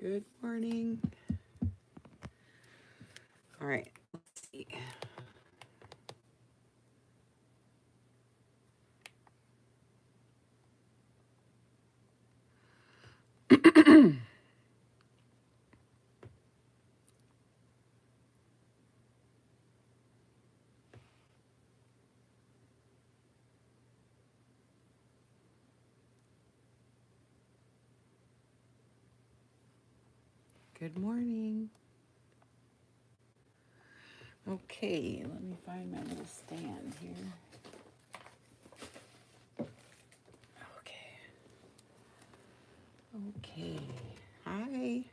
Good morning. All right, let's see. Good morning. Okay, let me find my little stand here. Okay. Okay. Hi.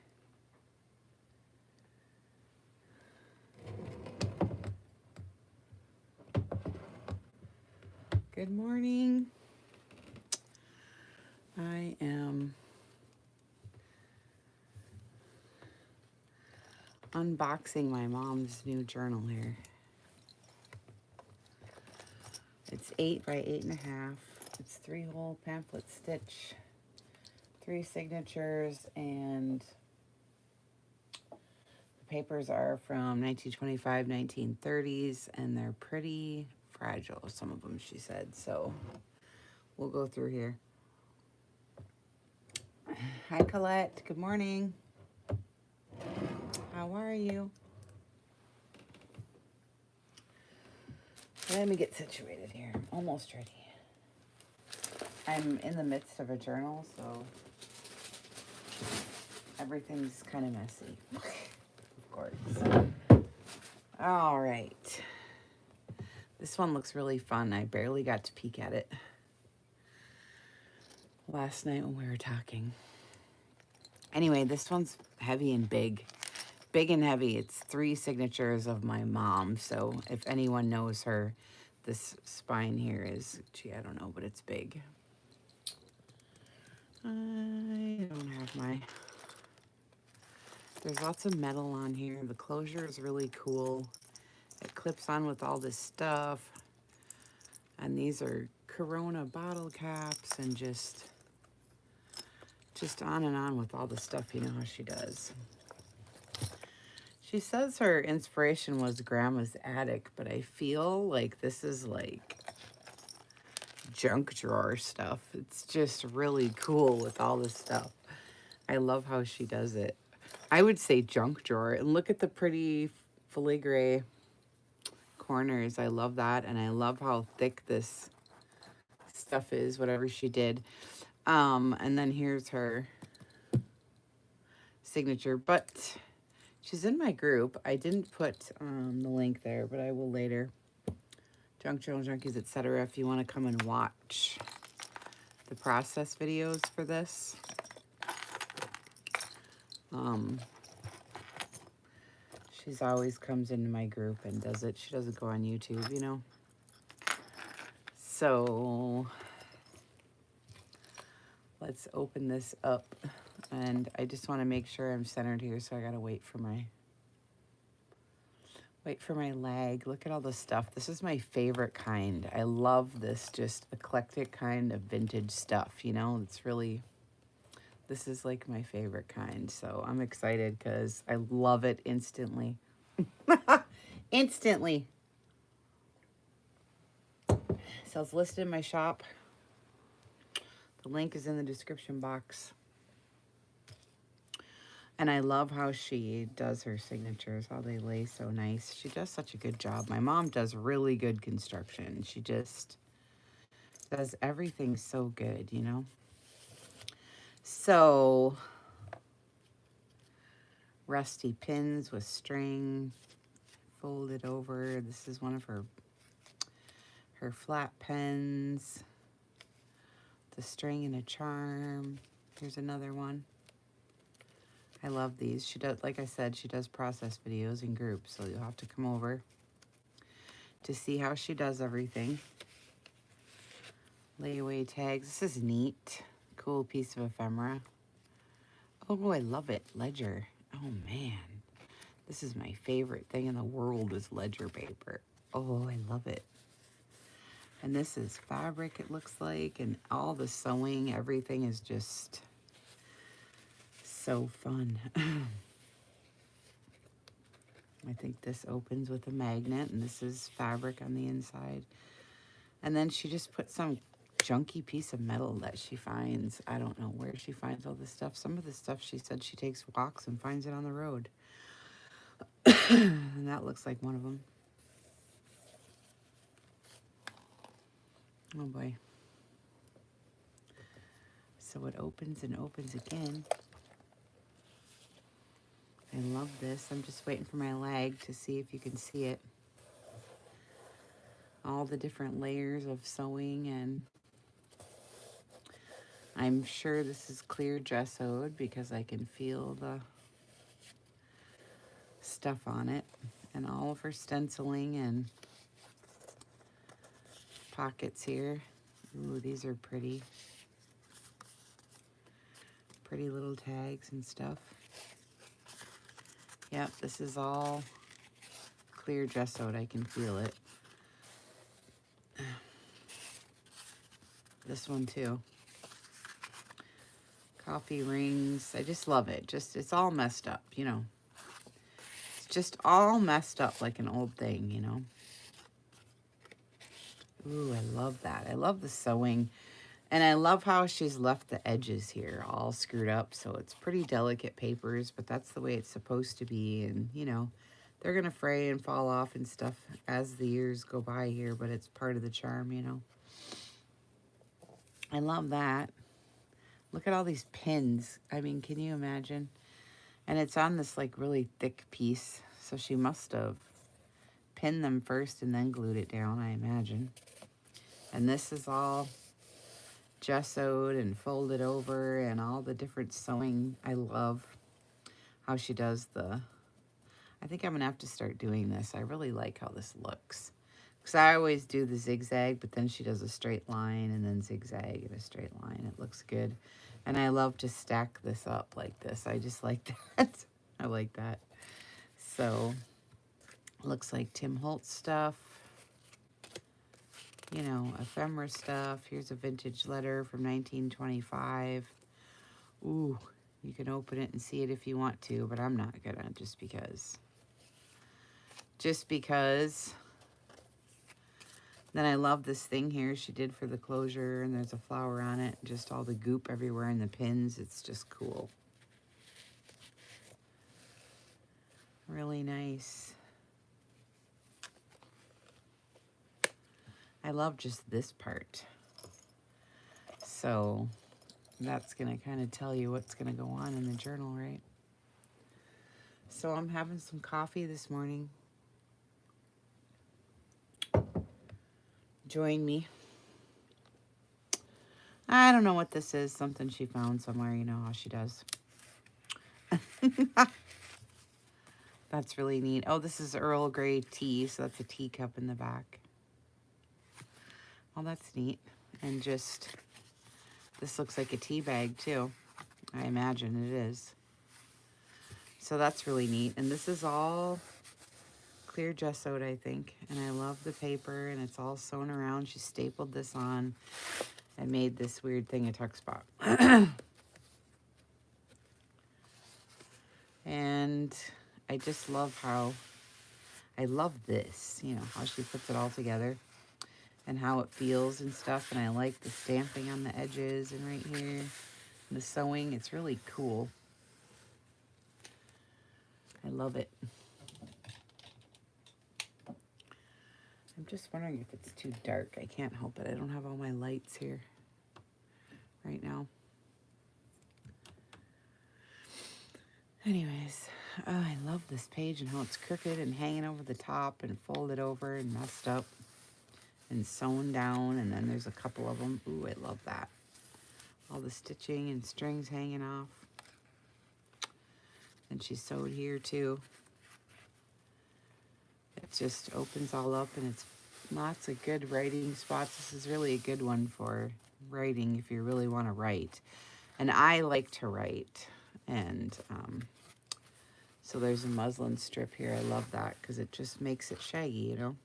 Good morning. I am unboxing my mom's new journal here. It's 8 by 8.5. It's 3-hole pamphlet stitch, 3 signatures, and the papers are from 1925, 1930s, and they're pretty fragile, some of them, she said. So we'll go through here. Hi, Colette. Good morning. How are you? Let me get situated here. Almost ready. I'm in the midst of a journal, so everything's kind of messy. Of course. All right. This one looks really fun. I barely got to peek at it last night when we were talking. Anyway, this one's heavy and big. Big and heavy. It's 3 signatures of my mom. So if anyone knows her, this spine here is, gee, I don't know, but it's big. I don't have my... There's lots of metal on here. The closure is really cool. It clips on with all this stuff. And these are Corona bottle caps and just on and on with all the stuff. You know how she does. She says her inspiration was grandma's attic, but I feel like this is like junk drawer stuff. It's just really cool with all this stuff. I love how she does it. I would say junk drawer. And look at the pretty filigree corners. I love that. And I love how thick this stuff is, whatever she did. And then here's her signature. But she's in my group. I didn't put the link there, but I will later. Junk Journal Junkies, etc. If you want to come and watch the process videos for this. She's always comes into my group and does it. She doesn't go on YouTube, you know. So let's open this up. And I just want to make sure I'm centered here, so I gotta wait for my lag. Look at all this stuff. This is my favorite kind. I love this just eclectic kind of vintage stuff, you know. It's really, this is like my favorite kind. So I'm excited because I love it instantly. Instantly. So it's listed in my shop. The link is in the description box. And I love how she does her signatures, how they lay so nice. She does such a good job. My mom does really good construction. She just does everything so good, you know? So, rusty pins with string folded over. This is one of her flat pens. The string and a charm. Here's another one. I love these. She does, like I said, she does process videos in groups, so you'll have to come over to see how she does everything. Layaway tags. This is neat. Cool piece of ephemera. Oh, I love it. Ledger. Oh, man. This is my favorite thing in the world is ledger paper. Oh, I love it. And this is fabric, it looks like, and all the sewing, everything is just so fun. I think this opens with a magnet, and this is fabric on the inside. And then she just put some junky piece of metal that she finds. I don't know where she finds all this stuff. Some of the stuff she said she takes walks and finds it on the road. And that looks like one of them. Oh boy. So it opens and opens again. I love this. I'm just waiting for my lag to see if you can see it. All the different layers of sewing, and I'm sure this is clear gessoed because I can feel the stuff on it, and all of her stenciling and pockets here. Ooh, these are pretty. Pretty little tags and stuff. Yep, this is all clear gessoed. I can feel it. This one too. Coffee rings. I just love it. Just, it's all messed up, you know. It's just all messed up like an old thing, you know. Ooh, I love that. I love the sewing. And I love how she's left the edges here all screwed up. So it's pretty delicate papers, but that's the way it's supposed to be. And, you know, they're going to fray and fall off and stuff as the years go by here, but it's part of the charm, you know. I love that. Look at all these pins. I mean, can you imagine? And it's on this like really thick piece. So she must have pinned them first and then glued it down, I imagine. And this is all gessoed and folded over and all the different sewing. I love how she does the, I think I'm gonna have to start doing this. I really like how this looks. Because I always do the zigzag, but then she does a straight line and then zigzag and a straight line. It looks good. And I love to stack this up like this. I just like that. I like that. So, looks like Tim Holtz stuff. You know, ephemera stuff. Here's a vintage letter from 1925. Ooh, you can open it and see it if you want to, but I'm not gonna, just because. Just because. Then I love this thing here she did for the closure, and there's a flower on it. Just all the goop everywhere in the pins. It's just cool. Really nice. I love just this part. So that's going to kind of tell you what's going to go on in the journal, right? So I'm having some coffee this morning. Join me. I don't know what this is. Something she found somewhere. You know how she does. That's really neat. Oh, this is Earl Grey tea. So that's a teacup in the back. Well, that's neat. And just, this looks like a tea bag too. I imagine it is. So that's really neat. And this is all clear gessoed, I think. And I love the paper, and it's all sewn around. She stapled this on and made this weird thing a tuck spot. And I just love how, I love this, you know, how she puts it all together and how it feels and stuff. And I like the stamping on the edges and right here, and the sewing. It's really cool. I love it. I'm just wondering if it's too dark. I can't help it. I don't have all my lights here right now. Anyways, oh, I love this page and how it's crooked and hanging over the top and folded over and messed up and sewn down. And then there's a couple of them. Ooh, I love that. All the stitching and strings hanging off. And she sewed here too. It just opens all up, and it's lots of good writing spots. This is really a good one for writing if you really want to write. And I like to write. And so there's a muslin strip here. I love that because it just makes it shaggy, you know.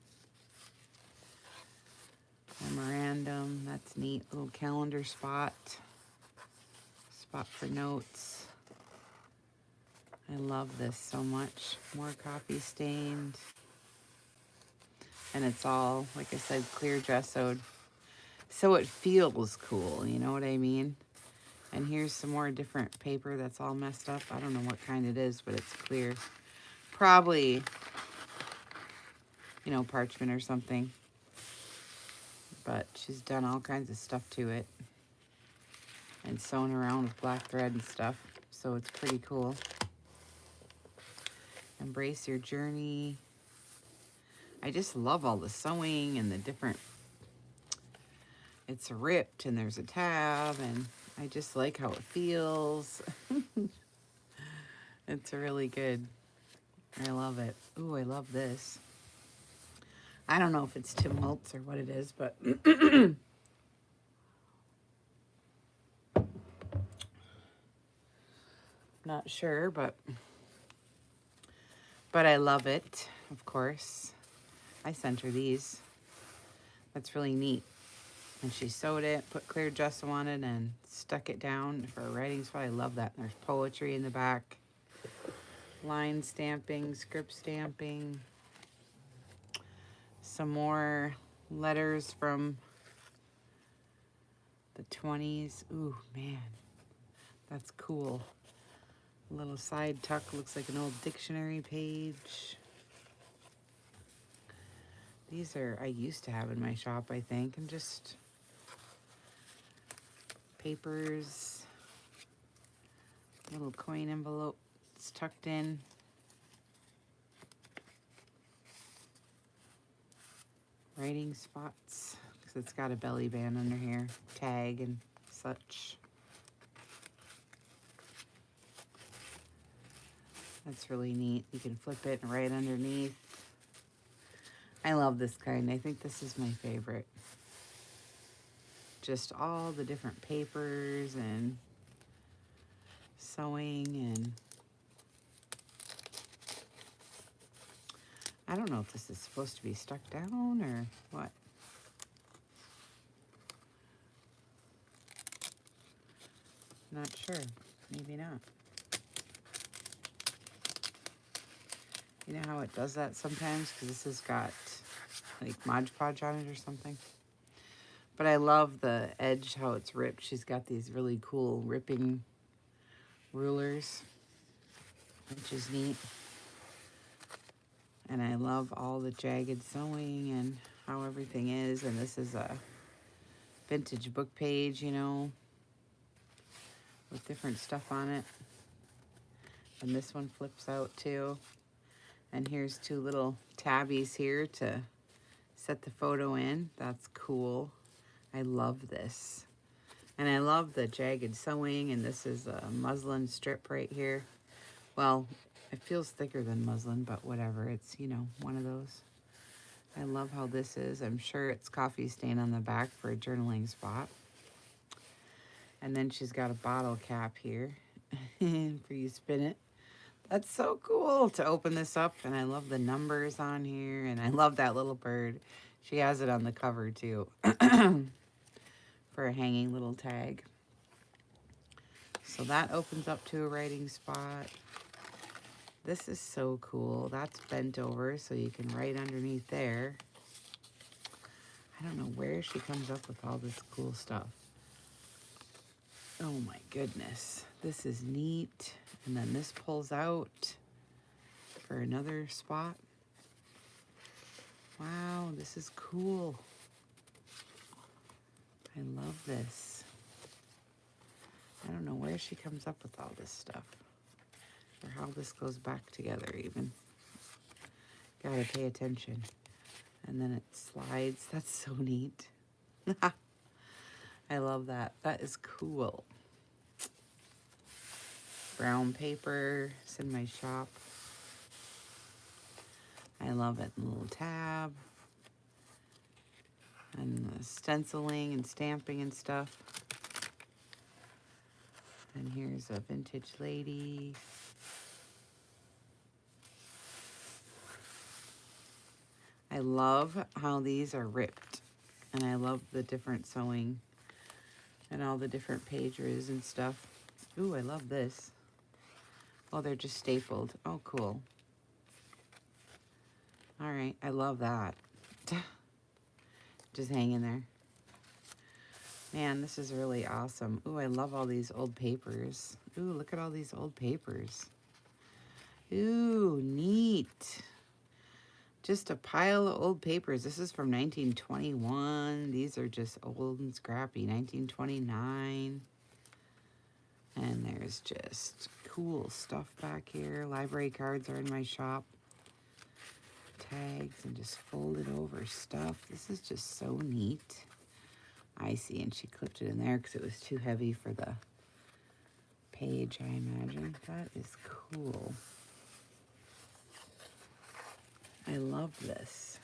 Memorandum, that's neat. Little calendar spot. Spot for notes. I love this so much. More coffee stained. And it's all, like I said, clear gessoed. So it feels cool, you know what I mean? And here's some more different paper that's all messed up. I don't know what kind it is, but it's clear. Probably, you know, parchment or something. But she's done all kinds of stuff to it. And sewn around with black thread and stuff. So it's pretty cool. Embrace your journey. I just love all the sewing and the different, it's ripped and there's a tab and I just like how it feels. It's really good. I love it. Ooh, I love this. I don't know if it's Tim Holtz or what it is, but not sure, but I love it, of course. I sent her these. That's really neat. And she sewed it, put clear gesso on it, and stuck it down for a writing spot. I love that. And there's poetry in the back. Line stamping, script stamping. Some more letters from the 20s. Ooh, man. That's cool. A little side tuck. Looks like an old dictionary page. These are, I used to have in my shop, I think. And just papers. Little coin envelope. It's tucked in. Writing spots, because it's got a belly band under here, tag and such. That's really neat. You can flip it and write underneath. I love this kind. I think this is my favorite. Just all the different papers and sewing, and I don't know if this is supposed to be stuck down or what. Not sure. Maybe not. You know how it does that sometimes? Because this has got like Mod Podge on it or something. But I love the edge, how it's ripped. She's got these really cool ripping rulers, which is neat. And I love all the jagged sewing and how everything is. And this is a vintage book page, you know, with different stuff on it. And this one flips out too. And here's two little tabbies here to set the photo in. That's cool. I love this. And I love the jagged sewing, and this is a muslin strip right here. Well, it feels thicker than muslin, but whatever. It's, you know, one of those. I love how this is. I'm sure it's coffee stain on the back for a journaling spot. And then she's got a bottle cap here for you to spin it. That's so cool to open this up, and I love the numbers on here, and I love that little bird. She has it on the cover too for a hanging little tag. So that opens up to a writing spot. This is so cool. That's bent over so you can write underneath there. I don't know where she comes up with all this cool stuff. Oh my goodness. This is neat. And then this pulls out for another spot. Wow, this is cool. I love this. I don't know where she comes up with all this stuff, or how this goes back together even. Gotta pay attention. And then it slides. That's so neat. I love that. That is cool. Brown paper. It's in my shop. I love it. A little tab. And the stenciling and stamping and stuff. And here's a vintage lady. I love how these are ripped. And I love the different sewing and all the different pages and stuff. Ooh, I love this. Oh, they're just stapled. Oh, cool. All right, I love that. Just hanging there. Man, this is really awesome. Ooh, I love all these old papers. Ooh, look at all these old papers. Ooh, neat. Just a pile of old papers. This is from 1921. These are just old and scrappy. 1929. And there's just cool stuff back here. Library cards are in my shop. Tags and just folded over stuff. This is just so neat. I see, and she clipped it in there because it was too heavy for the page, I imagine. That is cool. I love this.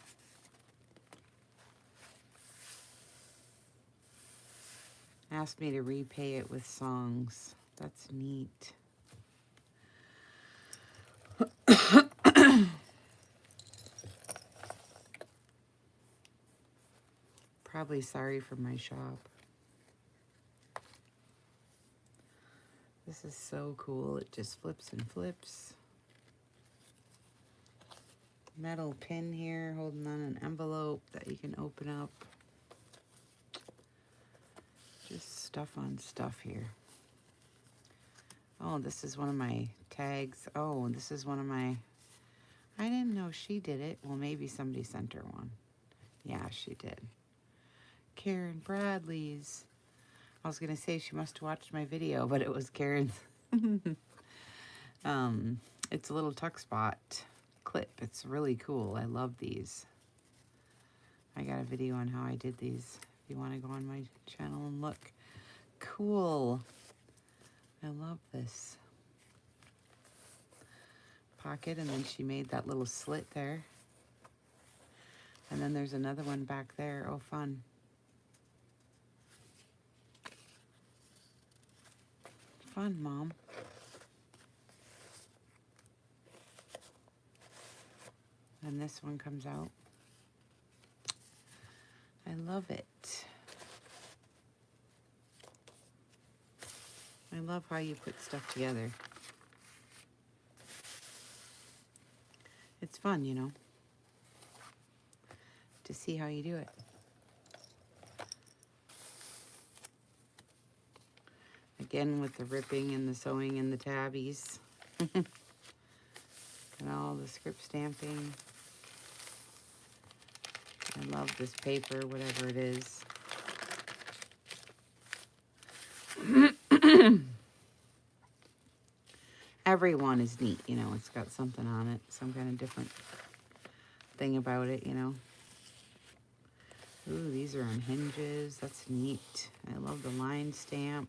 Asked me to repay it with songs. That's neat. Probably sorry for my shop. This is so cool. It just flips and flips. Metal pin here holding on an envelope that you can open up. Just stuff on stuff here. Oh, this is one of my tags. Oh, this is one of my... I didn't know she did it. Well, maybe somebody sent her one. Yeah, she did. Karen Bradley's. I was going to say she must have watched my video, but it was Karen's. It's a little tuck spot clip. It's really cool. I love these. I got a video on how I did these. If you want to go on my channel and look. Cool. I love this. Pocket, and then she made that little slit there. And then there's another one back there. Oh, fun. Fun, Mom. And this one comes out. I love it. I love how you put stuff together. It's fun, you know, to see how you do it. Again, with the ripping and the sewing and the tabbies. And all the script stamping. I love this paper, whatever it is. Everyone is neat, you know. It's got something on it, some kind of different thing about it, you know. Ooh, these are on hinges. That's neat. I love the line stamp.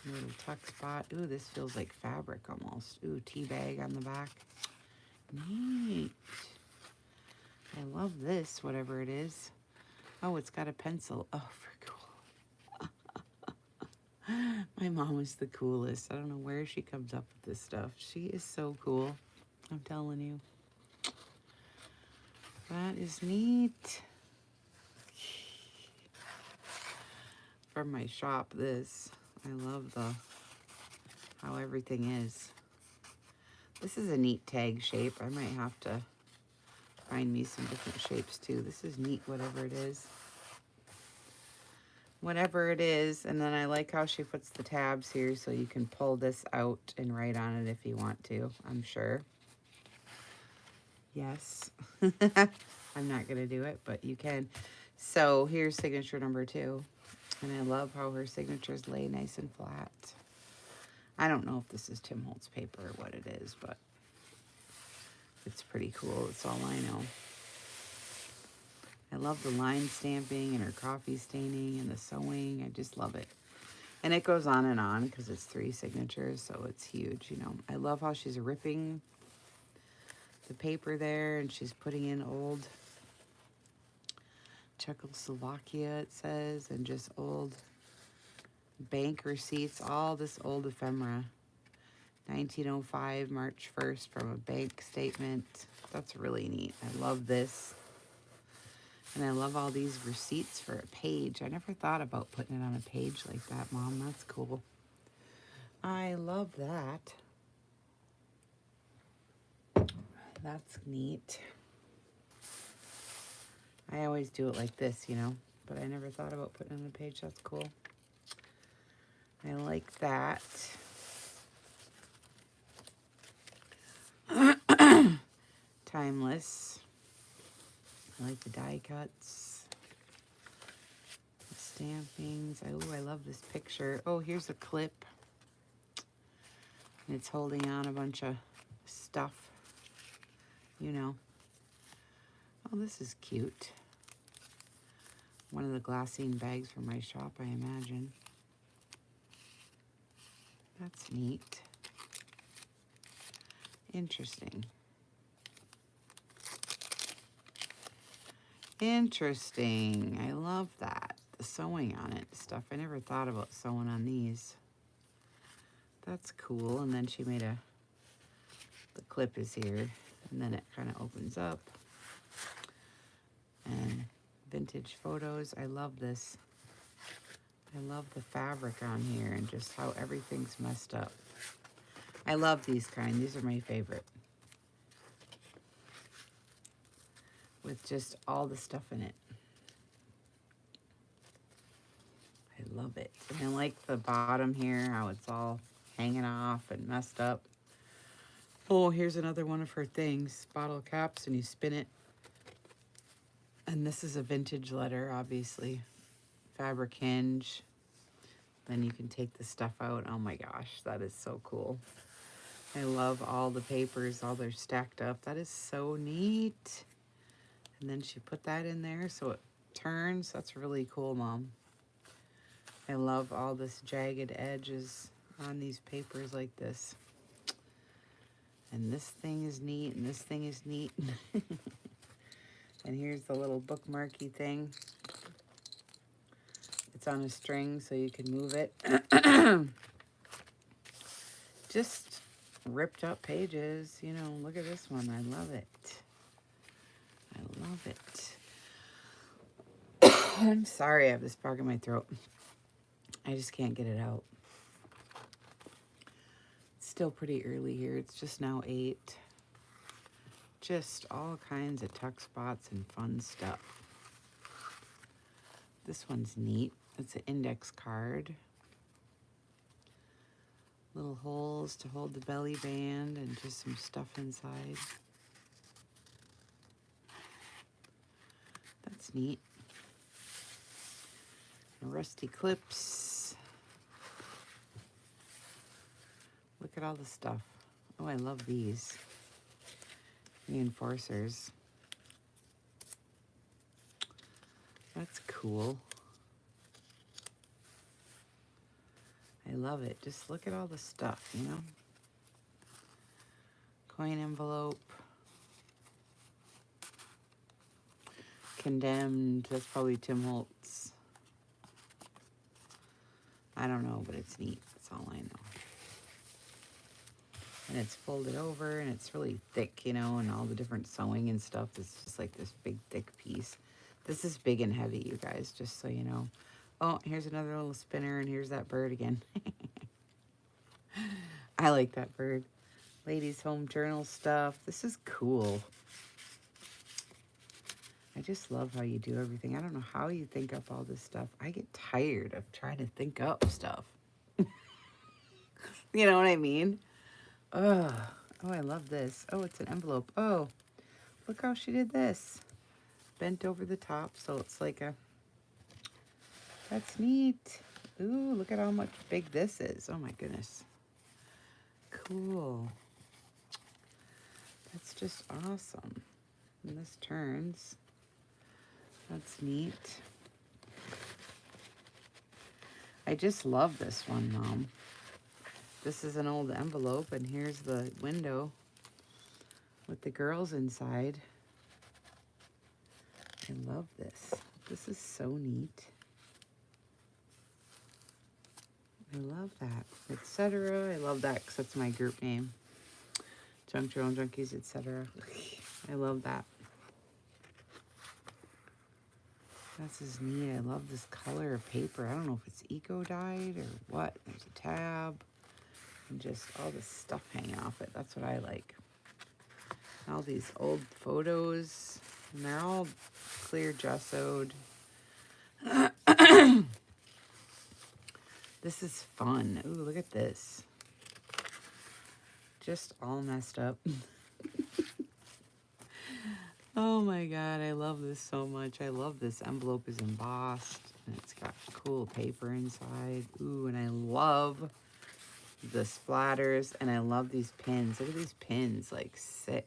Little tuck spot. Ooh, this feels like fabric almost. Ooh, tea bag on the back. Neat. I love this, whatever it is. Oh, it's got a pencil. Oh, for cool. My mom is the coolest. I don't know where she comes up with this stuff. She is so cool. I'm telling you. That is neat. From my shop, this. I love how everything is. This is a neat tag shape. I might have to find me some different shapes too. This is neat, whatever it is. Whatever it is. And then I like how she puts the tabs here so you can pull this out and write on it if you want to, I'm sure. Yes. I'm not going to do it, but you can. So here's signature number 2. And I love how her signatures lay nice and flat. I don't know if this is Tim Holtz paper or what it is, but it's pretty cool. That's all I know. I love the line stamping and her coffee staining and the sewing. I just love it. And it goes on because it's 3 signatures, so it's huge, you know. I love how she's ripping the paper there and she's putting in old Czechoslovakia, it says, and just old bank receipts, all this old ephemera. 1905, March 1st, from a bank statement. That's really neat. I love this. And I love all these receipts for a page. I never thought about putting it on a page like that, Mom. That's cool. I love that. That's neat. I always do it like this, you know, but I never thought about putting it on the page. That's cool. I like that. Timeless. I like the die cuts. The stampings. Oh, I love this picture. Oh, here's a clip. And it's holding on a bunch of stuff. You know. Oh, this is cute. One of the glassine bags from my shop, I imagine. That's neat. Interesting. Interesting. I love that. The sewing on it stuff. I never thought about sewing on these. That's cool. And then she made the clip is here. And then it kind of opens up. And vintage photos. I love this. I love the fabric on here and just how everything's messed up. I love these kind. These are my favorite. With just all the stuff in it. I love it. And I like the bottom here, how it's all hanging off and messed up. Oh, here's another one of her things. Bottle caps, and you spin it. And this is a vintage letter, obviously. Fabric hinge. Then you can take the stuff out. Oh my gosh, that is so cool. I love all the papers, all they're stacked up. That is so neat. And then she put that in there so it turns. That's really cool, Mom. I love all this jagged edges on these papers like this. And this thing is neat, and this thing is neat. And here's the little bookmarky thing. It's on a string so you can move it. Just ripped up pages, you know. Look at this one. I love it. I love it. I'm sorry, I have this bark in my throat. I just can't get it out. It's still pretty early here. It's just now 8. Just all kinds of tuck spots and fun stuff. This one's neat. It's an index card. Little holes to hold the belly band and just some stuff inside. That's neat. Rusty clips. Look at all the stuff. Oh, I love these. Reinforcers. That's cool. I love it. Just look at all the stuff, you know? Coin envelope. Condemned. That's probably Tim Holtz. I don't know, but it's neat. That's all I know. And it's folded over, and it's really thick, you know, and all the different sewing and stuff. It's just like this big, thick piece. This is big and heavy, you guys, just so you know. Oh, here's another little spinner, and here's that bird again. I like that bird. Ladies' home journal stuff. This is cool. I just love how you do everything. I don't know how you think up all this stuff. I get tired of trying to think up stuff. You know what I mean? Oh, I love this. Oh, it's an envelope. Oh, look how she did this. Bent over the top, so it's like a... That's neat. Ooh, look at how much big this is. Oh my goodness. Cool. That's just awesome. And this turns. That's neat. I just love this one, Mom. This is an old envelope, and here's the window with the girls inside. I love this. This is so neat. I love that. Etc. I love that because that's my group name. Junk Journal Junkies, etc. I love that. This is neat. I love this color of paper. I don't know if it's eco-dyed or what. There's a tab. And just all the stuff hanging off it. That's what I like. All these old photos. And they're all clear gessoed. This is fun. Ooh, look at this. Just all messed up. Oh my God, I love this so much. I love this envelope is embossed and it's got cool paper inside. Ooh, and I love the splatters and I love these pins. Look at these pins, like sick.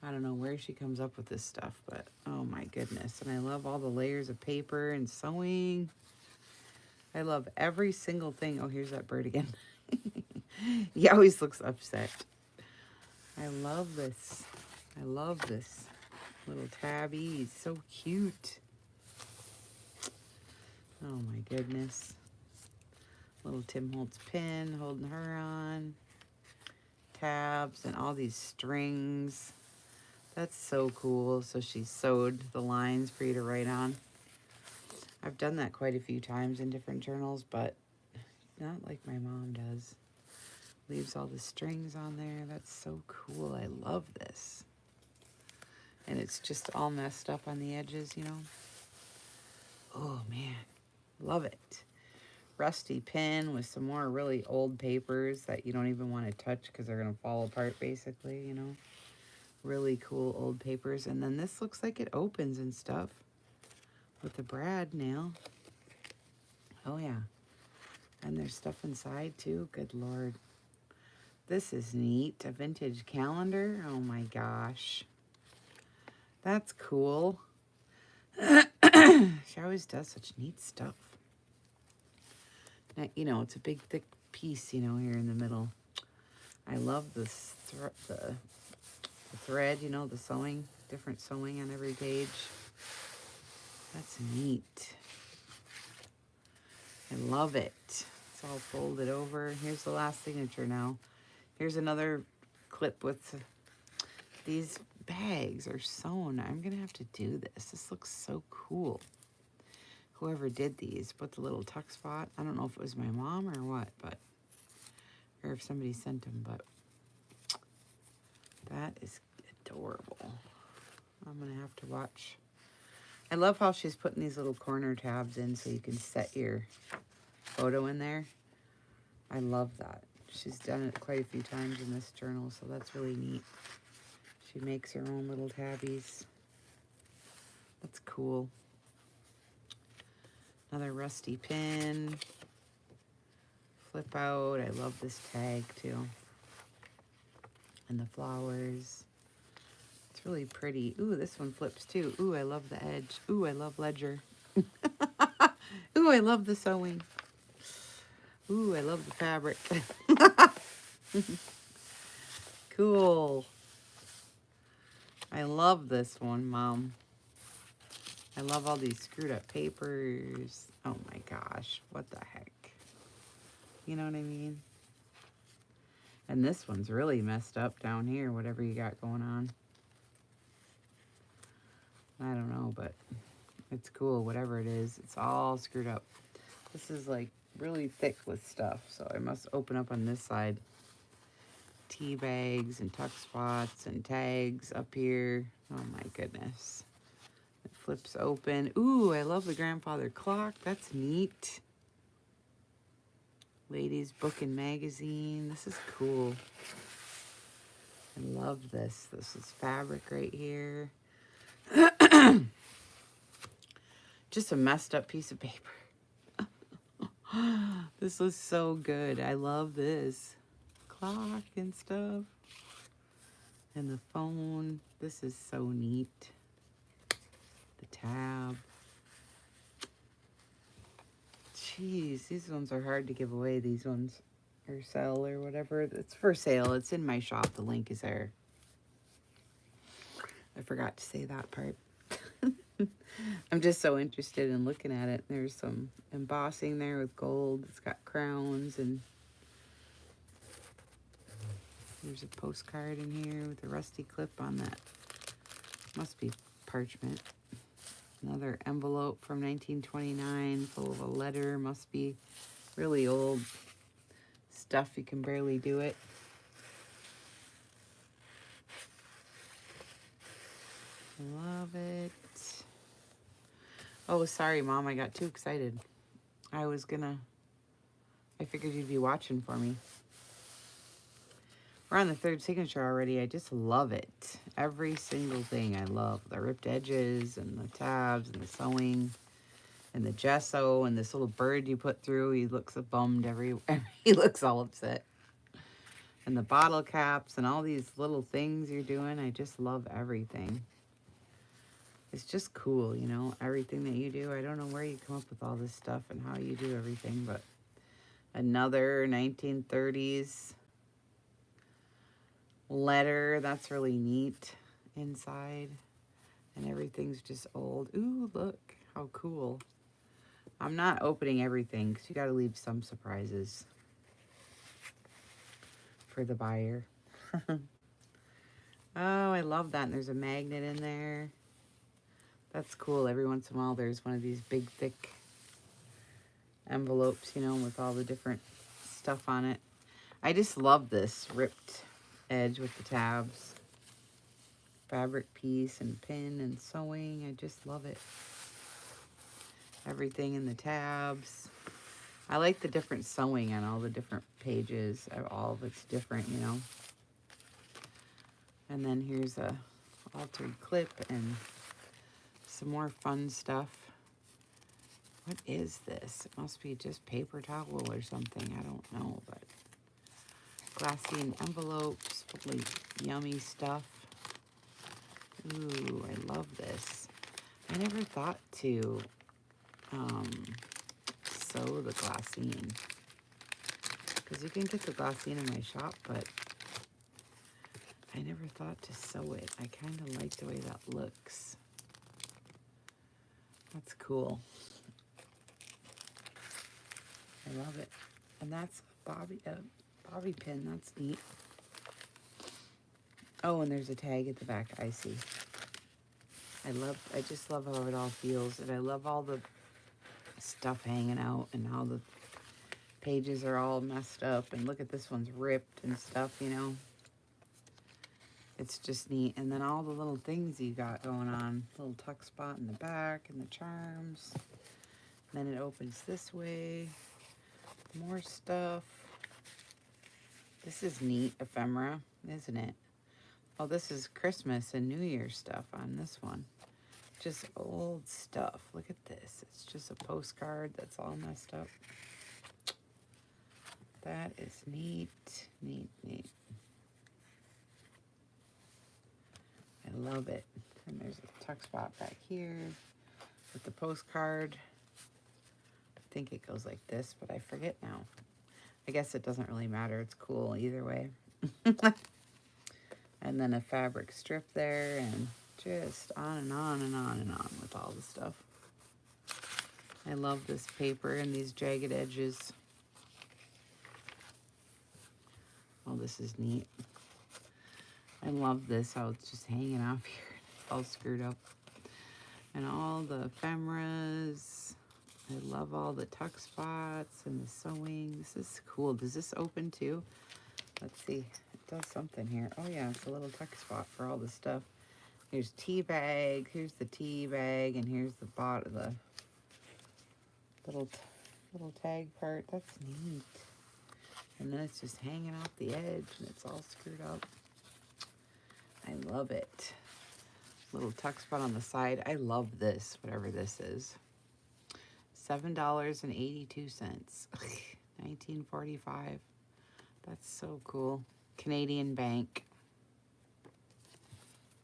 I don't know where she comes up with this stuff, but oh my goodness. And I love all the layers of paper and sewing. I love every single thing. Oh, here's that bird again. He always looks upset. I love this. I love this little tabby. He's so cute. Oh my goodness. Little Tim Holtz pin holding her on. Tabs and all these strings. That's so cool. So she sewed the lines for you to write on. I've done that quite a few times in different journals, but not like my mom does. Leaves all the strings on there. That's so cool. I love this. And it's just all messed up on the edges, you know. Oh, man. Love it. Rusty pin with some more really old papers that you don't even want to touch because they're going to fall apart, basically, you know. Really cool old papers. And then this looks like it opens and stuff with the brad nail. Oh, yeah. And there's stuff inside, too. Good Lord. This is neat. A vintage calendar. Oh, my gosh. That's cool. She always does such neat stuff. Now, you know, it's a big, thick piece, you know, here in the middle. I love this the thread, you know, the sewing, different sewing on every page. That's neat. I love it. It's all folded over. Here's the last signature now. Here's another clip with these bags are sewn. I'm going to have to do this. This looks so cool. Whoever did these, put the little tuck spot. I don't know if it was my mom or what, but, or if somebody sent them, but that is adorable. I'm going to have to watch. I love how she's putting these little corner tabs in so you can set your photo in there. I love that. She's done it quite a few times in this journal, so that's really neat. She makes her own little tabbies. That's cool. Another rusty pin. Flip out. I love this tag too. And the flowers. It's really pretty. Ooh, this one flips too. Ooh, I love the edge. Ooh, I love ledger. Ooh, I love the sewing. Ooh, I love the fabric. Cool. I love this one, Mom. I love all these screwed up papers. Oh my gosh, what the heck? You know what I mean? And this one's really messed up down here, whatever you got going on. I don't know, but it's cool, whatever it is. It's all screwed up. This is like really thick with stuff, so I must open up on this side. Tea bags and tuck spots and tags up here. Oh my goodness. It flips open. Ooh, I love the grandfather clock. That's neat. Ladies book and magazine. This is cool. I love this. This is fabric right here. Just a messed up piece of paper. This was so good. I love this. Clock and stuff. And the phone. This is so neat. The tab. Jeez, these ones are hard to give away. These ones. Or sell or whatever. It's for sale. It's in my shop. The link is there. I forgot to say that part. I'm just so interested in looking at it. There's some embossing there with gold. It's got crowns and there's a postcard in here with a rusty clip on that. Must be parchment. Another envelope from 1929 full of a letter. Must be really old. stuff. You can barely do it. Love it. Oh, sorry, Mom. I got too excited. I figured you'd be watching for me. We're on the third signature already. I just love it. Every single thing I love. The ripped edges and the tabs and the sewing and the gesso and this little bird you put through. He looks bummed he looks all upset. And the bottle caps and all these little things you're doing. I just love everything. It's just cool, you know, everything that you do. I don't know where you come up with all this stuff and how you do everything, but another 1930s letter. That's really neat inside. And everything's just old. Ooh, look how cool. I'm not opening everything because you got to leave some surprises for the buyer. Oh, I love that. And there's a magnet in there. That's cool. Every once in a while, there's one of these big, thick envelopes, you know, with all the different stuff on it. I just love this ripped edge with the tabs. Fabric piece and pin and sewing. I just love it. Everything in the tabs. I like the different sewing on all the different pages. All of it's different, you know. And then here's a altered clip and some more fun stuff. What is this? It must be just paper towel or something. I don't know, but glassine envelopes, really yummy stuff. Ooh, I love this. I never thought to sew the glassine, because you can get the glassine in my shop, but I never thought to sew it. I kind of like the way that looks. That's cool. I love it. And that's a bobby pin. That's neat. Oh, and there's a tag at the back. I see. I just love how it all feels. And I love all the stuff hanging out and how the pages are all messed up. And look at this one's ripped and stuff, you know. It's just neat. And then all the little things you got going on. Little tuck spot in the back and the charms. And then it opens this way. More stuff. This is neat ephemera, isn't it? Oh, this is Christmas and New Year stuff on this one. Just old stuff. Look at this. It's just a postcard that's all messed up. That is neat, neat, neat. I love it. And there's a tuck spot back here with the postcard. I think it goes like this, but I forget now. I guess it doesn't really matter. It's cool either way. And then a fabric strip there, and just on and on and on and on with all the stuff. I love this paper and these jagged edges. Oh, this is neat. I love this, how it's just hanging off here. It's all screwed up. And all the ephemeras. I love all the tuck spots and the sewing. This is cool. Does this open too? Let's see. It does something here. Oh yeah, it's a little tuck spot for all the stuff. Here's tea bag. Here's the tea bag, and here's the bottom, the little tag part. That's neat. And then it's just hanging off the edge, and it's all screwed up. I love it. Little tuck spot on the side. I love this, whatever this is. $7.82. 1945. That's so cool. Canadian Bank.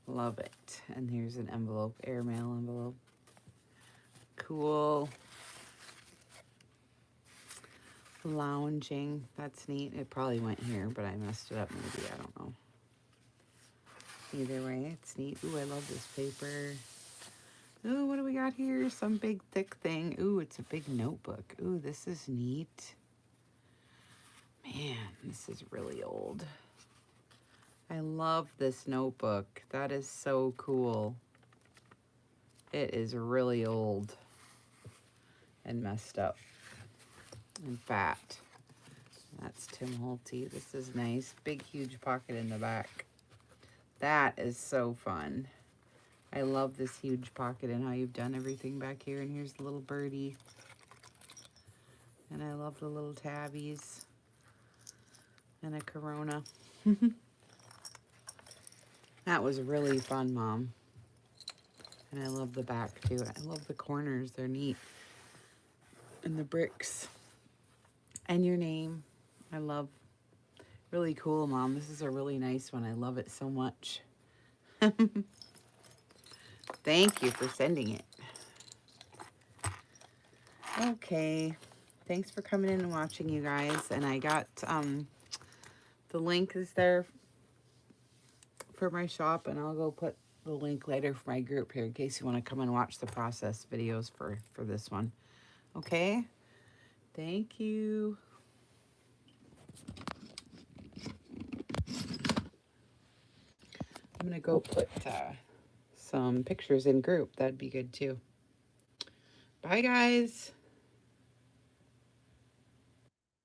Love it. And here's an envelope, airmail envelope. Cool. Lounging. That's neat. It probably went here, but I messed it up maybe. I don't know. Either way, it's neat. Ooh, I love this paper. Ooh, what do we got here? Some big thick thing. Ooh, it's a big notebook. Ooh, this is neat. Man, this is really old. I love this notebook. That is so cool. It is really old and messed up and fat. That's Tim Holtz. This is nice. Big, huge pocket in the back. That is so fun. I love this huge pocket and how you've done everything back here. And here's the little birdie. And I love the little tabbies. And a Corona. That was really fun, Mom. And I love the back, too. I love the corners. They're neat. And the bricks. And your name. I love. Really cool, Mom. This is a really nice one. I love it so much. Thank you for sending it. Okay. Thanks for coming in and watching, you guys. And I got the link is there for my shop, and I'll go put the link later for my group here in case you want to come and watch the process videos for this one. Okay? Thank you. I'm going to go put some pictures in group. That'd be good too. Bye, guys.